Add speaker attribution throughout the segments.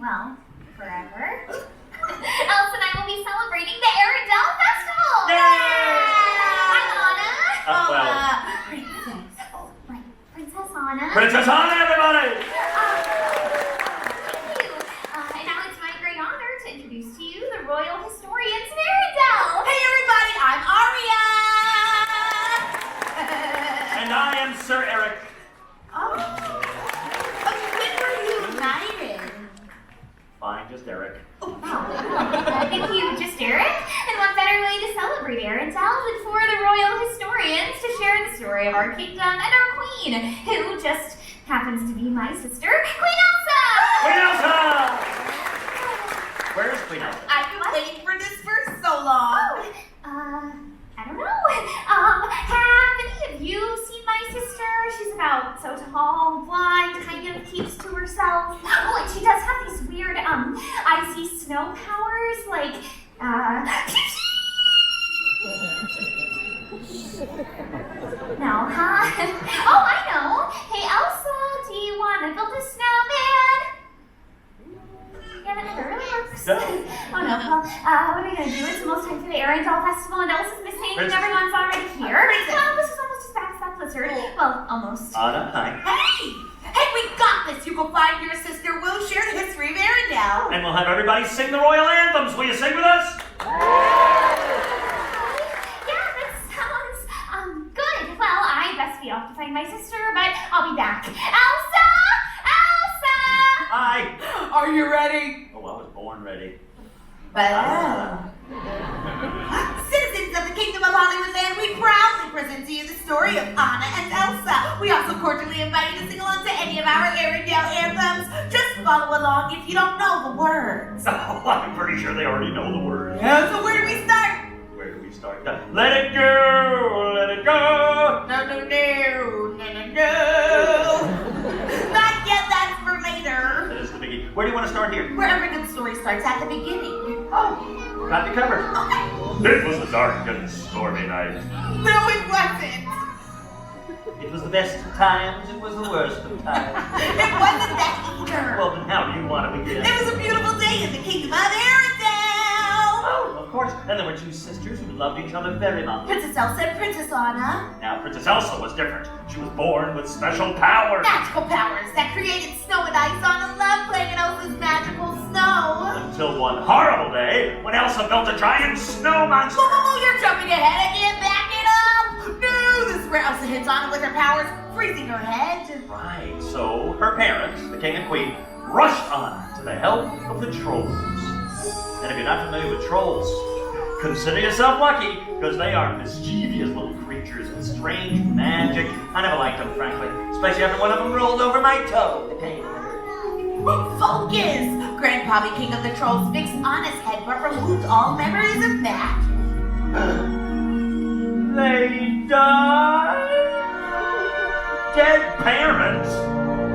Speaker 1: well, forever. Elsa and I will be celebrating the Arendelle Festival!
Speaker 2: Yay!
Speaker 1: I'm Anna.
Speaker 2: Princess.
Speaker 1: Oh, right. Princess Anna.
Speaker 2: Princess Anna, everybody!
Speaker 1: Thank you. And now it's my great honor to introduce to you the Royal Historians of Arendelle.
Speaker 3: Hey everybody, I'm Aria!
Speaker 2: And I am Sir Eric.
Speaker 3: Oh, when were you united?
Speaker 2: Fine, just Eric.
Speaker 1: Oh, thank you, just Eric. And what better way to celebrate Arendelle than for the royal historians to share the story of our kingdom and our queen, who just happens to be my sister, Queen Elsa!
Speaker 2: Queen Elsa! Where's Queen Elsa?
Speaker 3: I've been waiting for this for so long.
Speaker 1: I don't know. Have any of you seen my sister? She's about so tall, blind, kind of keeps to herself. Oh, and she does have these weird, icy snow powers, like, No, huh? Oh, I know. Hey, Elsa, do you want to build a snowman? Yeah, that never really works.
Speaker 2: No.
Speaker 1: Oh no, well, what are we gonna do? It's almost time for the Arendelle Festival and Elsa's missing and everyone's already here. Well, this is almost as bad as that blizzard. Well, almost.
Speaker 2: Anna, hi.
Speaker 3: Hey, we got this. You go find your sister. We'll share the history of Arendelle.
Speaker 2: And we'll have everybody sing the royal anthems. Will you sing with us?
Speaker 1: Yeah, that sounds, good. Well, I best be off to find my sister, but I'll be back. Elsa! Elsa!
Speaker 2: Hi.
Speaker 3: Are you ready?
Speaker 2: Oh, I was born ready.
Speaker 3: Citizens of the Kingdom of Hollywoodland, we proudly present to you the story of Anna and Elsa. We also cordially invite you to sing along to any of our Arendelle anthems. Just follow along if you don't know the words.
Speaker 2: Oh, I'm pretty sure they already know the words.
Speaker 3: Yeah, so where do we start?
Speaker 2: Where do we start? Let it go, let it go.
Speaker 3: No, no, no, no, no, no. Not yet, that's for later.
Speaker 2: That is the beginning. Where do you want to start here?
Speaker 3: Where every good story starts at the beginning.
Speaker 2: Oh, got you covered.
Speaker 3: Okay.
Speaker 2: It was a dark and stormy night.
Speaker 3: No, it wasn't.
Speaker 2: It was the best of times, it was the worst of times.
Speaker 3: It wasn't that either.
Speaker 2: Well, then how do you want to begin?
Speaker 3: It was a beautiful day in the Kingdom of Arendelle.
Speaker 2: Oh, of course. And there were two sisters who loved each other very much.
Speaker 3: Princess Elsa and Princess Anna.
Speaker 2: Now, Princess Elsa was different. She was born with special powers.
Speaker 3: Magical powers that created snow and ice. Anna loved playing in Elsa's magical snow.
Speaker 2: Until one horrible day, when Elsa built a giant snow monster.
Speaker 3: Whoa, you're jumping ahead again. Back it up. No, this is where Elsa hits Anna with her powers, freezing her head.
Speaker 2: Right, so her parents, the king and queen, rushed on to the help of the trolls. And if you're not familiar with trolls, consider yourself lucky, because they are mischievous little creatures with strange magic. I never liked them, frankly, especially after one of them rolled over my toe. The pain hurt.
Speaker 3: Focus! Grandpa, king of the trolls, fixed Anna's head but removed all memories of magic.
Speaker 2: They died? Dead parents?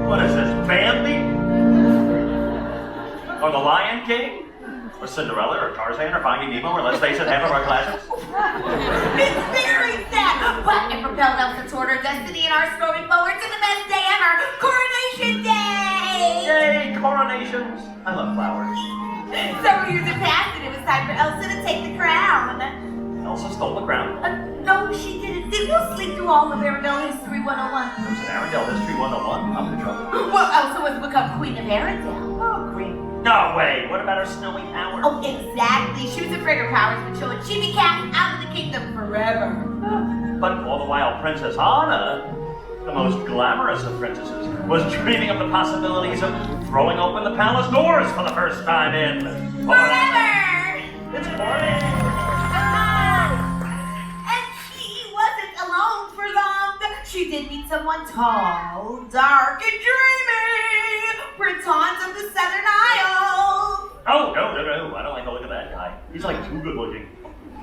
Speaker 2: What is this, Bambi? Or the Lion King? Or Cinderella, or Tarzan, or Finding Nemo, or let's face it, half of our classes?
Speaker 3: It's very sad, but it propelled Elsa toward her destiny and our story forward to the best day ever, Coronation Day!
Speaker 2: Yay, coronations! I love flowers.
Speaker 3: Several years had passed and it was time for Elsa to take the crown.
Speaker 2: Elsa stole the crown.
Speaker 3: No, she didn't. Did you sleep through all of Arendelle History 101?
Speaker 2: There's an Arendelle History 101. I'm in trouble.
Speaker 3: Well, Elsa was to become Queen of Arendelle. Oh, Queen.
Speaker 2: No way! What about her snowy powers?
Speaker 3: Oh, exactly. She was afraid her powers would show and she'd be cast out of the kingdom forever.
Speaker 2: But all the while, Princess Anna, the most glamorous of princesses, was dreaming of the possibilities of throwing open the palace doors for the first time in
Speaker 3: Forever!
Speaker 2: It's forever!
Speaker 3: And she wasn't alone for long. She did meet someone tall, dark, and dreamy. Prince Hans of the Southern Isles.
Speaker 2: Oh, no. I don't like the look of that guy. He's like too good looking.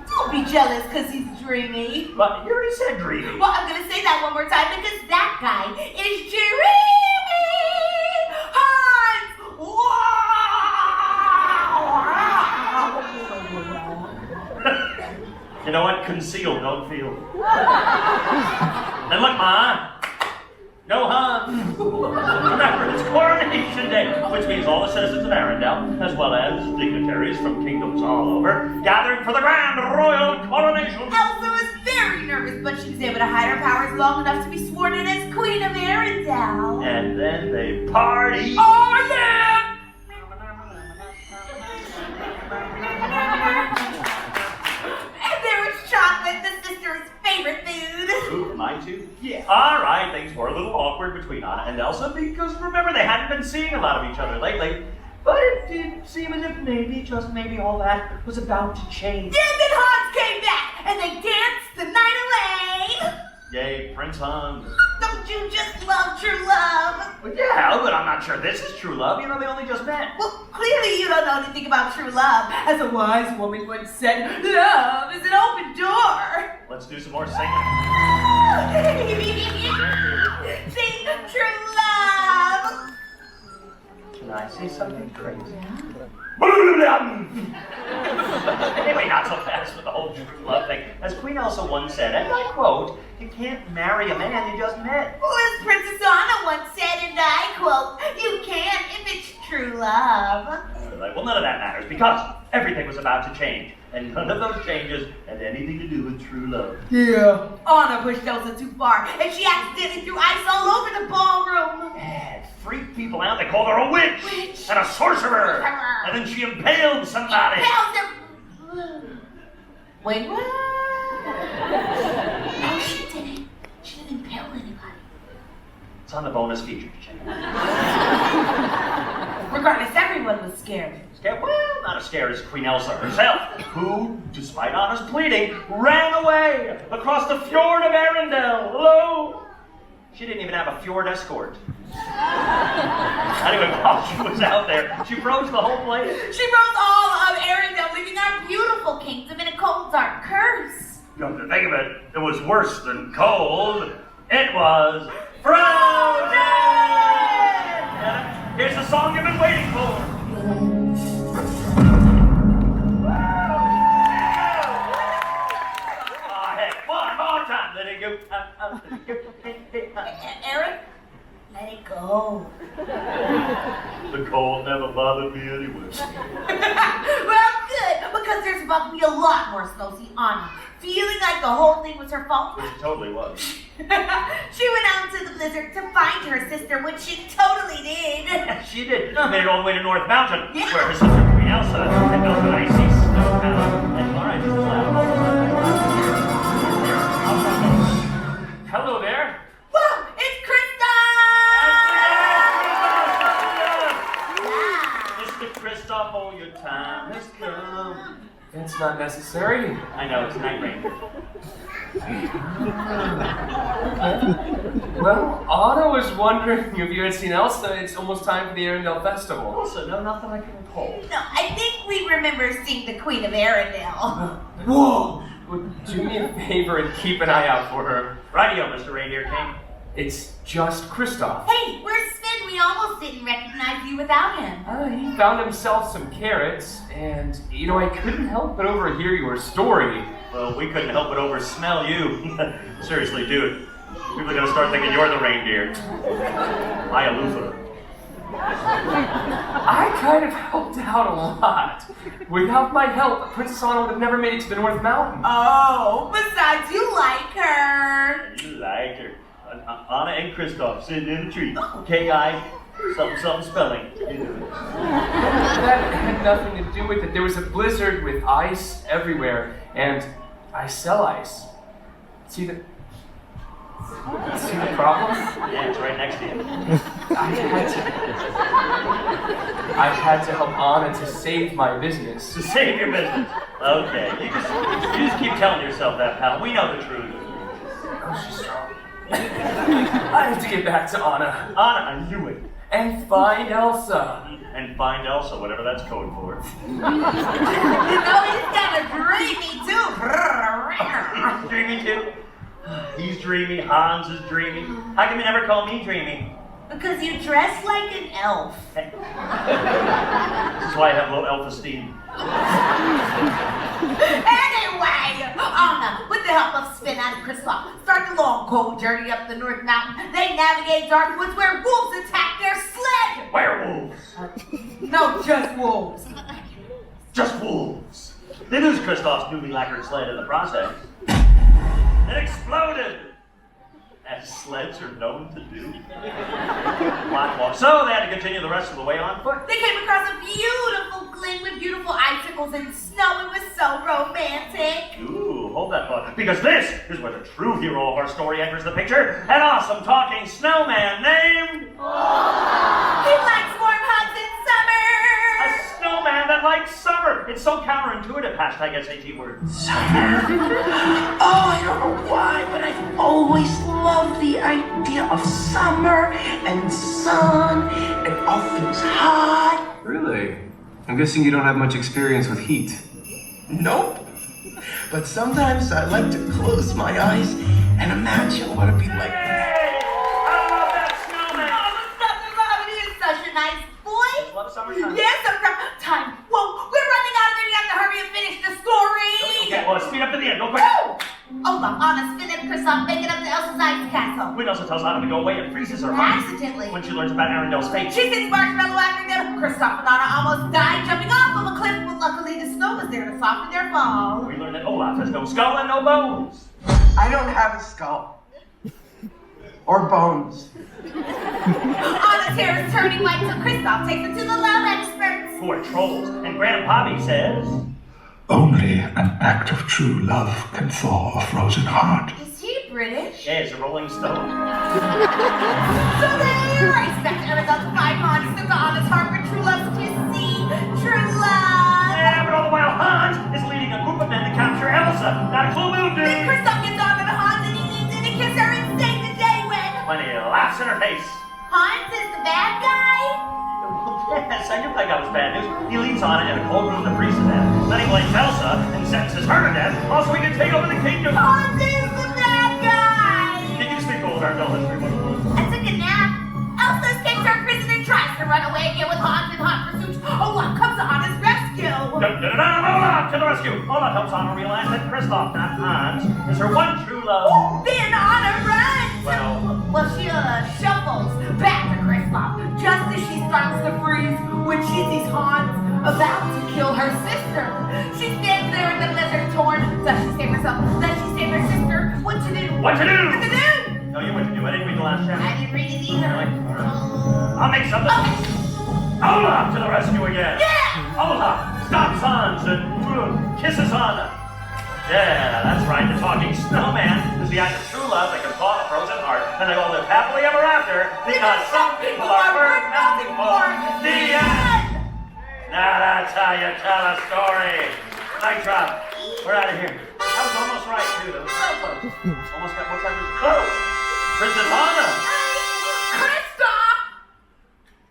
Speaker 3: Don't be jealous because he's dreamy.
Speaker 2: But you already said dreamy.
Speaker 3: Well, I'm going to say that one more time because that guy is dreamy. Hans! Wow!
Speaker 2: You know what? Conceal, don't feel. And look, Ma. No Hans. Remember, it's Coronation Day, which means all the citizens of Arendelle, as well as dignitaries from kingdoms all over, gathering for the grand royal coronation.
Speaker 3: Elsa was very nervous, but she was able to hide her powers long enough to be sworn in as Queen of Arendelle.
Speaker 2: And then they party.
Speaker 3: Oh, yeah! And there was chocolate, the sister's favorite food.
Speaker 2: Ooh, mine too? Yeah. All right, things were a little awkward between Anna and Elsa because, remember, they hadn't been seeing a lot of each other lately. But it did seem as if maybe, just maybe, all that was about to change.
Speaker 3: Yeah, then Hans came back, and they danced the night away.
Speaker 2: Yay, Prince Hans.
Speaker 3: Don't you just love true love?
Speaker 2: Well, yeah, but I'm not sure this is true love. You know, they only just met.
Speaker 3: Well, clearly you don't know anything about true love. As a wise woman once said, love is an open door.
Speaker 2: Let's do some more singing.
Speaker 3: Sing true love.
Speaker 2: Can I say something crazy? Anyway, not so fast with the whole true love thing. As Queen Elsa once said, and I quote, you can't marry a man you just met.
Speaker 3: Well, as Princess Anna once said, and I quote, you can if it's true love.
Speaker 2: Well, none of that matters because everything was about to change. And none of those changes had anything to do with true love.
Speaker 3: Yeah. Anna pushed Elsa too far, and she accidentally threw ice all over the ballroom.
Speaker 2: It freaked people out. They called her a witch and a sorcerer. And then she impaled somebody.
Speaker 3: Wait, what? No, she didn't. She didn't impale anybody.
Speaker 2: It's on the bonus features channel.
Speaker 3: Regardless, everyone was scared.
Speaker 2: Scared? Well, not as scared as Queen Elsa herself, who, despite Anna's pleading, ran away across the fjord of Arendelle. Hello? She didn't even have a fjord escort. Anyway, while she was out there, she froze the whole place.
Speaker 3: She froze all of Arendelle, leaving our beautiful kingdom in a cold, dark curse.
Speaker 2: Come to think of it, it was worse than cold. It was frozen! Here's the song you've been waiting for. Oh, heck, one more time. Let it go.
Speaker 3: Eric, let it go.
Speaker 2: The cold never bothered me anyway.
Speaker 3: Well, good, because there's about to be a lot more snow. See, Anna, feeling like the whole thing was her fault.
Speaker 2: Which it totally was.
Speaker 3: She went out into the blizzard to find her sister, which she totally did.
Speaker 2: She did. She made it all the way to North Mountain, where her sister Queen Elsa had built an icy snow town. And all right, this is loud. Hello there.
Speaker 3: Whoa, it's Kristoff!
Speaker 2: Mr. Kristoff, oh, your time has come.
Speaker 4: That's not necessary.
Speaker 2: I know, it's night rain.
Speaker 4: Well, Anna was wondering if you had seen Elsa. It's almost time for the Arendelle Festival.
Speaker 2: Also, no, nothing I can recall.
Speaker 3: No, I think we remember seeing the Queen of Arendelle.
Speaker 4: Whoa! Well, do me a favor and keep an eye out for her.
Speaker 2: Rightio, Mr. Reindeer King.
Speaker 4: It's just Kristoff.
Speaker 3: Hey, where's Sven? We almost didn't recognize you without him.
Speaker 4: He found himself some carrots, and, I couldn't help but overhear your story.
Speaker 2: Well, we couldn't help but oversmell you. Seriously, dude. People are gonna start thinking you're the reindeer. Ialufa.
Speaker 4: I kind of helped out a lot. Without my help, Princess Anna would have never made it to the North Mountain.
Speaker 3: Oh, besides you like her.
Speaker 2: You like her. Anna and Kristoff sitting in a tree. K-I, something spelling.
Speaker 4: That had nothing to do with it. There was a blizzard with ice everywhere, and I sell ice. See the problem?
Speaker 2: Yeah, it's right next to you.
Speaker 4: I had to help Anna to save my business.
Speaker 2: To save your business. Okay, you just keep telling yourself that, pal. We know the truth.
Speaker 4: Oh, she's strong. I have to get back to Anna.
Speaker 2: Anna, I knew it.
Speaker 4: And find Elsa.
Speaker 2: And find Elsa, whatever that's code for.
Speaker 3: He's kind of dreamy too.
Speaker 2: He's dreamy too? He's dreamy, Hans is dreamy. How come you never call me dreamy?
Speaker 3: Because you dress like an elf.
Speaker 2: This is why I have low elf-esteem.
Speaker 3: Anyway, Anyway, Anna, with the help of Spin and Kristoff, start the long, cold journey up the North Mountain. They navigate dark woods where wolves attack their sled.
Speaker 2: Werewolves.
Speaker 3: No, just wolves.
Speaker 2: Just wolves. They lose Kristoff's newly lacquered sled in the process. It exploded, as sleds are known to do. So they had to continue the rest of the way on foot.
Speaker 3: They came across a beautiful glen with beautiful icicles and snow. It was so romantic.
Speaker 2: Ooh, hold that thought, because this is where the true hero of our story enters the picture. An awesome talking snowman named...
Speaker 3: He likes warm hugs in summer.
Speaker 2: A snowman that likes summer. It's so counterintuitive, hashtag SAT word.
Speaker 5: Summer? Oh, I don't know why, but I've always loved the idea of summer and sun and all things hot.
Speaker 6: Really? I'm guessing you don't have much experience with heat.
Speaker 5: Nope. But sometimes I like to close my eyes and imagine what it'd be like.
Speaker 2: Hey! I love that snowman!
Speaker 3: Oh, he is such a nice boy.
Speaker 2: Love summertime.
Speaker 3: Yes, time. Whoa, we're running out of here. You have to hurry and finish the story.
Speaker 2: Okay, well, speed up to the end, go quick.
Speaker 3: Oh, look, Anna, Spin and Kristoff make it up to Elsa's ice castle.
Speaker 2: When Elsa tells Anna to go away, it freezes her heart.
Speaker 3: Accidentally.
Speaker 2: When she learns about Arendelle's fate.
Speaker 3: She sees Marshmallow after them. Kristoff and Anna almost died jumping off of a cliff, but luckily the snow was there to soften their fall.
Speaker 2: We learn that Olaf has no skull and no bones.
Speaker 5: I don't have a skull. Or bones.
Speaker 3: Anna's hair is turning white, so Kristoff takes it to the love experts.
Speaker 2: Who are trolls, and Grandpappy says...
Speaker 7: Only an act of true love can thaw a frozen heart.
Speaker 3: Is he British?
Speaker 2: Yeah, it's a Rolling Stone.
Speaker 3: So there, I expect Arendelle to find Hans to Anna's heart for true love to see true love.
Speaker 2: Yeah, but all the while Hans is leading a group of men to capture Elsa. Not a clue will do.
Speaker 3: Then Kristoff gets on to Hans and he leans in to kiss her and save the day when
Speaker 2: Plenty of laughs in her face.
Speaker 3: Hans is the bad guy.
Speaker 2: Yes, I knew that guy was bad news. He leaves Anna in a cold room to freeze to death. Then he blames Elsa and sentences her to death. Also, we can take over the kingdom.
Speaker 3: Hans is the bad guy.
Speaker 2: Did you speak old Arendelle history?
Speaker 3: I took a nap. Elsa escapes her prison and tries to run away again with Hans in hot pursuit. Olaf comes to Anna's rescue.
Speaker 2: Olaf to the rescue! Olaf helps Anna realize that Kristoff, not Hans, is her one true love.
Speaker 3: Then Anna runs.
Speaker 2: Well,
Speaker 3: she shuffles back to Kristoff just as she starts to freeze when she sees Hans about to kill her sister. She stands there in the blizzard torn. Does she save herself? Does she save her sister? What to do?
Speaker 2: What to do?
Speaker 3: What to do?
Speaker 2: No, you what to do. I didn't read the last chapter.
Speaker 3: I didn't read it either.
Speaker 2: Really? All right. I'll make something.
Speaker 3: Okay.
Speaker 2: Olaf to the rescue again.
Speaker 3: Yeah!
Speaker 2: Olaf stops Hans and kisses Anna. Yeah, that's right. The talking snowman is the act of true love that can thaw a frozen heart, and they all live happily ever after because some people are worth nothing more. The end. Now that's how you tell a story. Mic drop. We're out of here. That was almost right, too. That was so close. Almost got what's that? Oh, Princess Anna.
Speaker 3: Kristoff!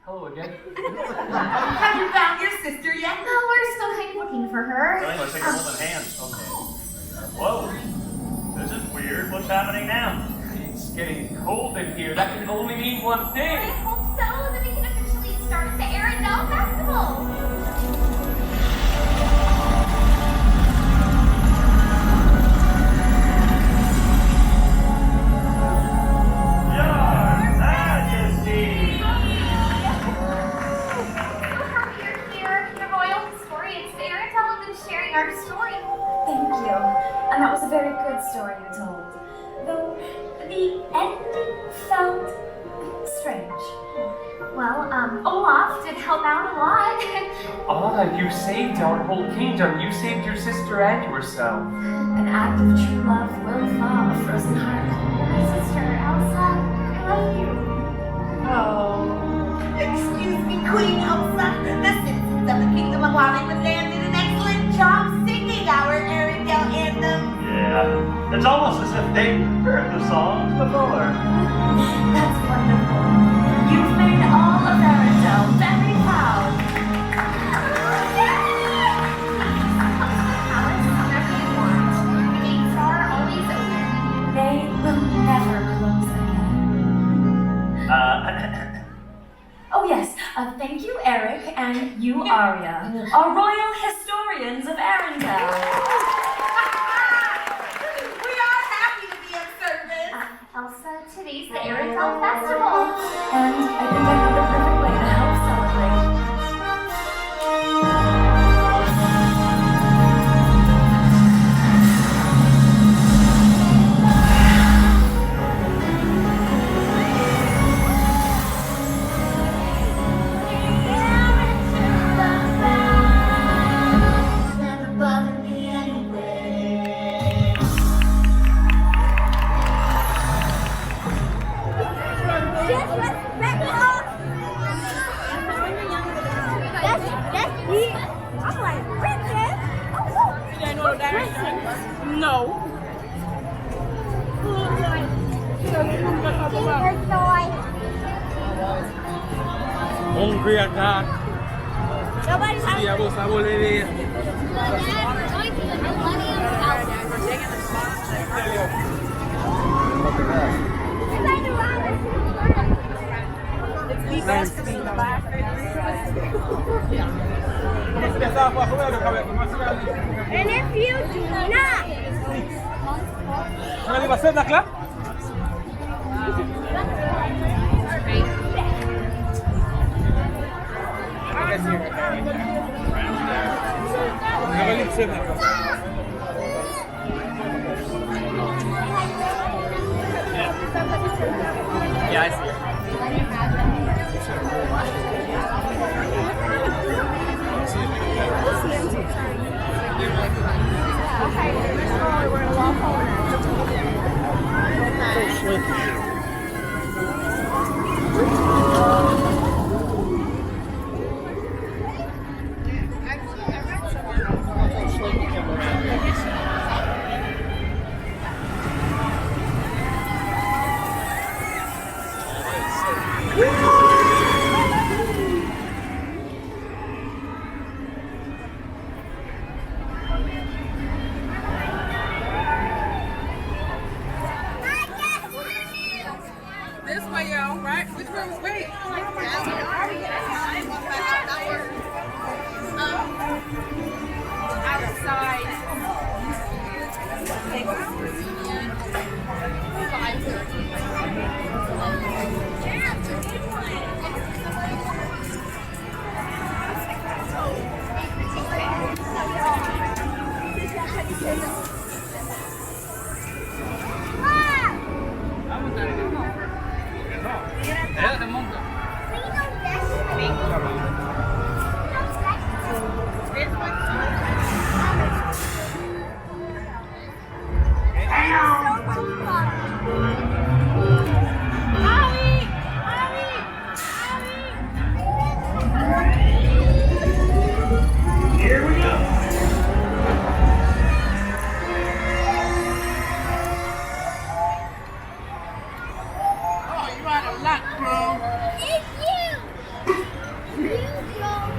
Speaker 4: Hello again.
Speaker 3: Have you found your sister yet?
Speaker 1: No, we're still kind of looking for her.
Speaker 2: Really? Let's take a holding hands. Okay. Whoa. This is weird. What's happening now?
Speaker 4: It's getting cold in here. That can only mean one
Speaker 1: I
Speaker 4: thing.
Speaker 1: hope so, that we can officially start the Arendelle Festival.
Speaker 2: Your Majesty!
Speaker 1: So happy you're here. The royal historians, the Arendelle have been sharing our story. Thank you. And that was a very good story you told. Though the ending felt strange. Well, Olaf did help out a lot.
Speaker 4: Ah, you saved our whole kingdom. You saved your sister and yourself.
Speaker 1: An act of true love will thaw a frozen heart. My sister, Elsa, I love you.
Speaker 3: Oh. Excuse me, Queen Elsa. The citizens of the Kingdom of Hollywood Land did an excellent job singing our Arendelle anthem.
Speaker 2: Yeah. It's almost as if they heard the songs before.
Speaker 1: That's wonderful. You've made all of Arendelle very proud. Palace, whenever you want. The gates are always open. They will never close again. Oh yes, thank you, Eric, and you, Aria, are royal historians of Arendelle. the Arendelle Festival.
Speaker 8: And I think I know the perfect way to help celebrate.
Speaker 9: Hungry at that.
Speaker 10: Nobody's
Speaker 9: Yeah, boss, I will leave.
Speaker 10: And if you do not,
Speaker 9: Yeah, I see it.
Speaker 11: This way, y'all, right? Which room is wait? Outside.
Speaker 5: Here we go.
Speaker 11: Oh, you out of luck, bro.
Speaker 10: it's you. You go.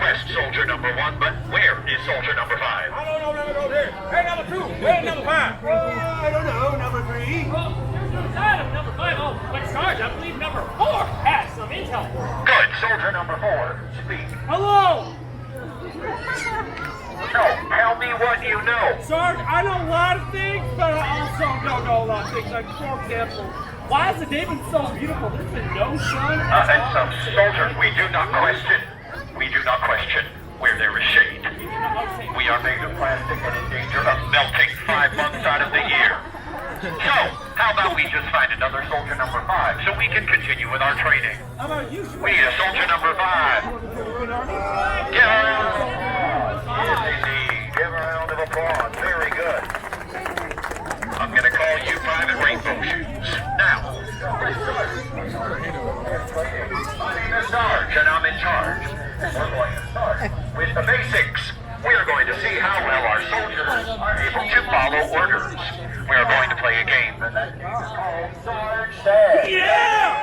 Speaker 12: request soldier number 1, but where is soldier number 5?
Speaker 11: I don't know, number 2 here. Hey, number 2, where's number 5? I don't know, number 3.
Speaker 9: Oh, there's no sign of number 5. Oh, but Sarge, I believe number 4 has some intel.
Speaker 12: Good. Soldier number 4, speak.
Speaker 9: Hello!
Speaker 12: No, tell me what you know.
Speaker 9: Sarge, I know a lot of things, but I also don't know a lot of things. Like, for example, why is the day been so beautiful? There's been no sun at
Speaker 12: And
Speaker 9: all.
Speaker 12: some soldier, we do not question where there is shade. We are made of plastic and in danger of melting 5 months out of the year. So, how about we just find another soldier number 5 so we can continue with our training?
Speaker 9: How about you?
Speaker 12: We need a soldier number 5. Give her a round of applause. Yes, indeed. Give her a round of applause. Very good. I'm going to call you Private Rainbow Shoes. Now, my name is Sarge, and I'm in charge. We're going to start with the basics. We are going to see how well our soldiers are able to follow orders. We are going to play a game, and that game is called Sarge Says.
Speaker 9: Yeah!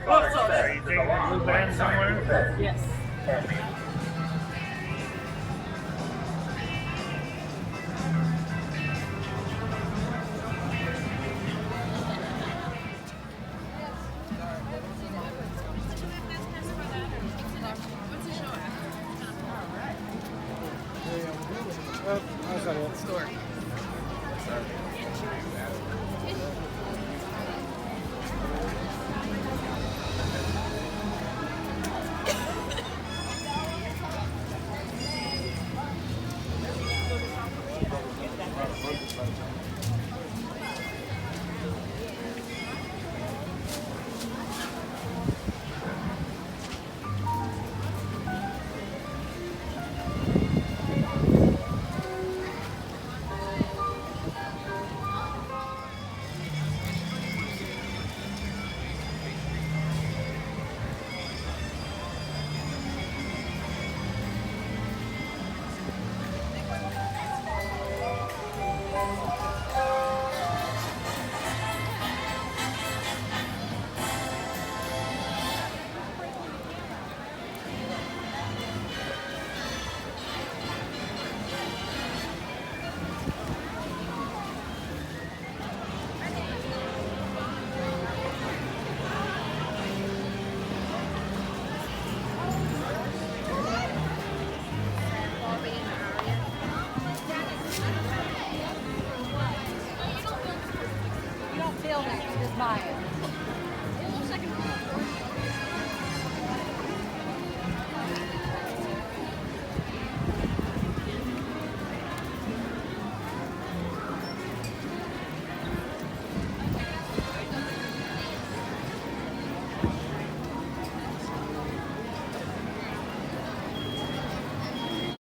Speaker 12: Sarge Says is a long band somewhere.
Speaker 9: Yes.
Speaker 11: Store.